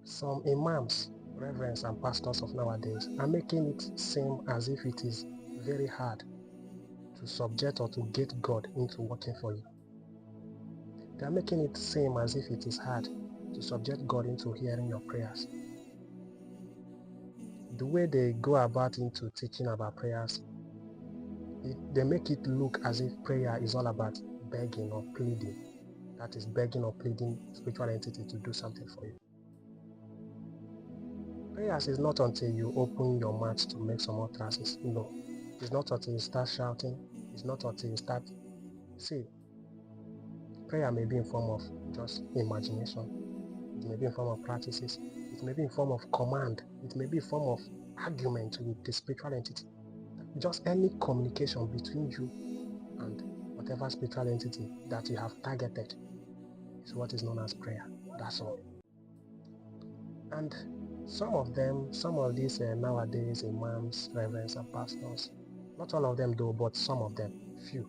Some imams, reverends, and pastors of nowadays are making it seem as if it is very hard to subject or to get God into working for you. They are making it seem as if it is hard to subject God into hearing your prayers. The way they go about into teaching about prayers, they make it look as if prayer is all about begging or pleading. That is, begging or pleading spiritual entity to do something for you. Prayers is not until you open your mouth to make some utterances. No. It's not until you start shouting. It's not until you start... See, prayer may be in form of just imagination. It may be in form of practices. It may be in form of command. It may be in form of argument with the spiritual entity. Just any communication between you and whatever spiritual entity that you have targeted is what is known as prayer. That's all. And some of these nowadays imams, reverends, and pastors, not all of them though, but some of them, few,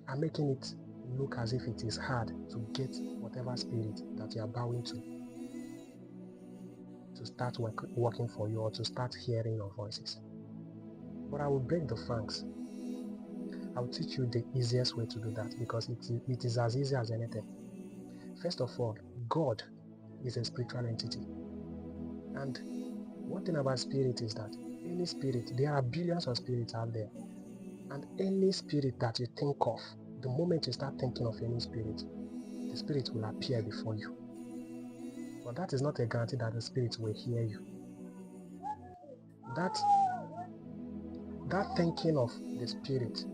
are making it look as if it is hard to get whatever spirit that you are bowing to start working for you or to start hearing your voices. But I will break the fangs. I will teach you the easiest way to do that, because it is as easy as anything. First of all, God is a spiritual entity. And one thing about spirit is that any spirit, there are billions of spirits out there. And any spirit that you think of, the moment you start thinking of any spirit, the spirit will appear before you. But that is not a guarantee that the spirit will hear you. That thinking of the spirit,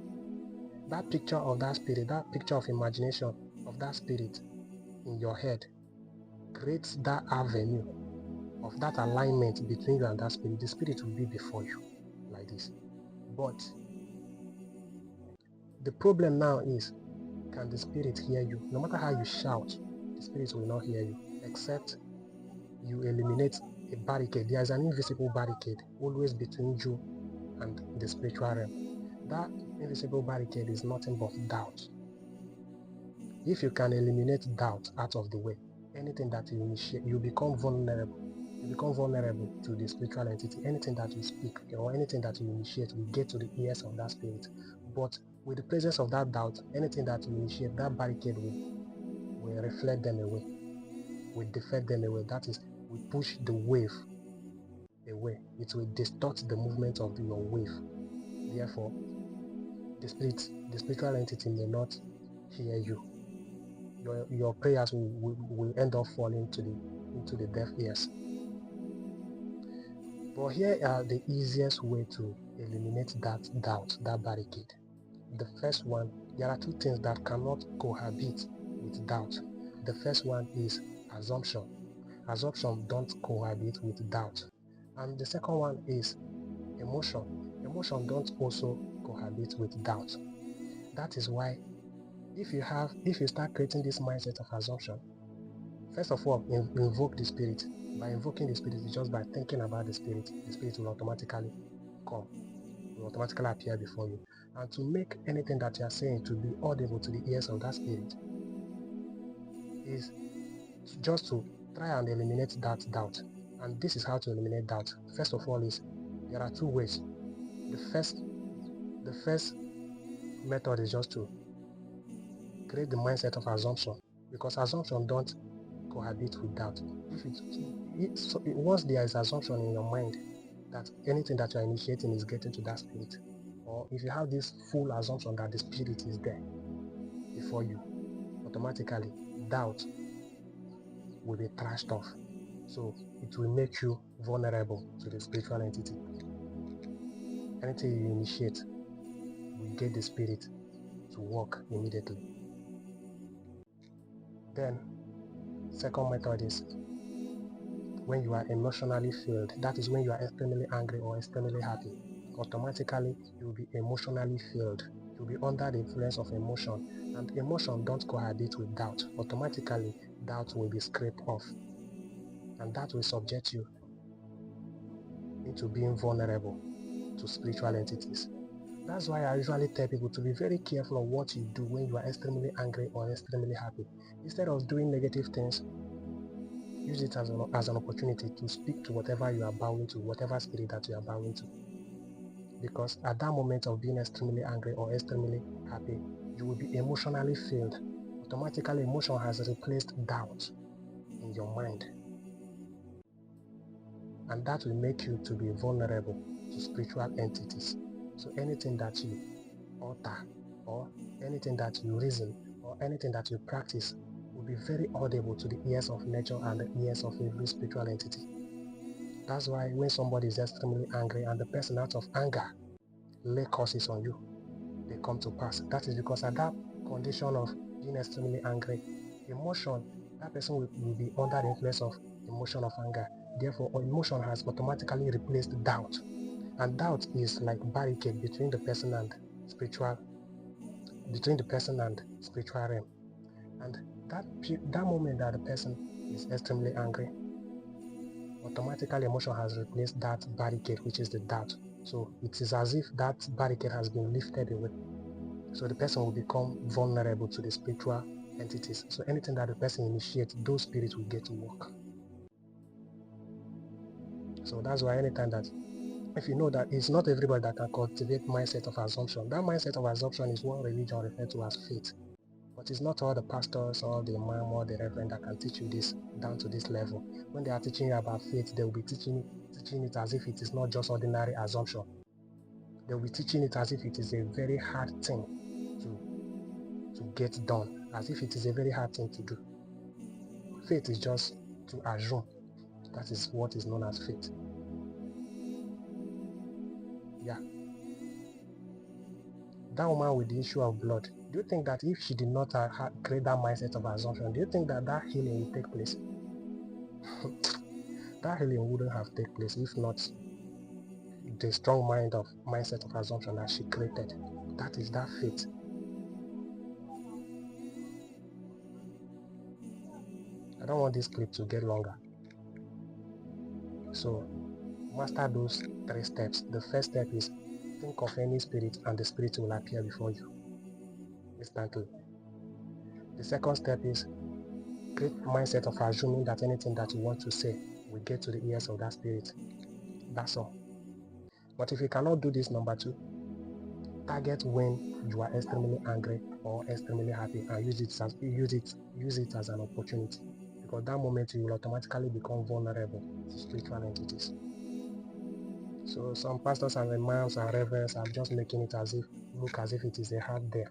that picture of that spirit, that picture of imagination of that spirit in your head creates that avenue of that alignment between you and that spirit. The spirit will be before you like this. But the problem now is, can the spirit hear you? No matter how you shout, the spirit will not hear you, except you eliminate a barricade. There is an invisible barricade always between you and the spiritual realm. That invisible barricade is nothing but doubt. If you can eliminate doubt out of the way, anything that you initiate, you become vulnerable. You become vulnerable to the spiritual entity. Anything that you speak or anything that you initiate will get to the ears of that spirit. But with the presence of that doubt, anything that you initiate, that barricade will reflect them away, will deflect them away. That is, will push the wave away. It will distort the movement of your wave. Therefore, the spiritual entity may not hear you. Your prayers will end up falling into the deaf ears. But here are the easiest way to eliminate that doubt, that barricade. The first one, there are two things that cannot cohabit with doubt. The first one is assumption. Assumption don't cohabit with doubt. And the second one is emotion. Emotion don't also cohabit with doubt. That is why if you start creating this mindset of assumption, first of all, invoke the spirit. By invoking the spirit, it's just by thinking about the spirit will automatically come, will automatically appear before you. And to make anything that you are saying to be audible to the ears of that spirit is just to try and eliminate that doubt. And this is how to eliminate doubt. First of all, there are two ways. The first method is just to create the mindset of assumption, because assumption don't cohabit with doubt. Once there is assumption in your mind that anything that you are initiating is getting to that spirit, or if you have this full assumption that the spirit is there before you, automatically doubt will be trashed off. So it will make you vulnerable to the spiritual entity. Anything you initiate will get the spirit to work immediately. Then, second method is when you are emotionally filled. That is when you are extremely angry or extremely happy. Automatically, you will be emotionally filled. You will be under the influence of emotion, and emotion don't cohabit with doubt. Automatically, doubt will be scraped off, and that will subject you into being vulnerable to spiritual entities. That's why I usually tell people to be very careful of what you do when you are extremely angry or extremely happy. Instead of doing negative things, use it as an opportunity to speak to whatever you are bowing to, whatever spirit that you are bowing to. Because at that moment of being extremely angry or extremely happy, you will be emotionally filled. Automatically, emotion has replaced doubt in your mind. And that will make you to be vulnerable to spiritual entities. So anything that you utter, or anything that you reason, or anything that you practice will be very audible to the ears of nature and the ears of every spiritual entity. That's why when somebody is extremely angry and the person out of anger lay curses on you, they come to pass. That is because at that condition of being extremely angry, emotion, that person will be under the influence of emotion of anger. Therefore, emotion has automatically replaced doubt. And doubt is like barricade between the person and spiritual realm. And that moment that the person is extremely angry, automatically emotion has replaced that barricade, which is the doubt. So it is as if that barricade has been lifted away. So the person will become vulnerable to the spiritual entities. So anything that the person initiates, those spirits will get to work. So that's why anytime that, if you know that it's not everybody that can cultivate mindset of assumption. That mindset of assumption is what religion refers to as faith. But it's not all the pastors or the imam or the reverend that can teach you this down to this level. When they are teaching you about faith, they will be teaching it as if it is not just ordinary assumption. They will be teaching it as if it is a very hard thing to get done, as if it is a very hard thing to do. Faith is just to assume. That is what is known as faith. Yeah. That woman with the issue of blood, do you think that if she did not create that mindset of assumption, do you think that healing will take place? That healing wouldn't have taken place if not the strong mindset of assumption that she created. That is that faith. I don't want this clip to get longer. So master those 3 steps. The first step is think of any spirit and the spirit will appear before you instantly. The second step is create mindset of assuming that anything that you want to say will get to the ears of that spirit. That's all. But if you cannot do this, number 2, target when you are extremely angry or extremely happy and use it as an opportunity, because that moment you will automatically become vulnerable to spiritual entities. So some pastors and imams and reverends are just making it look as if it is a hard there.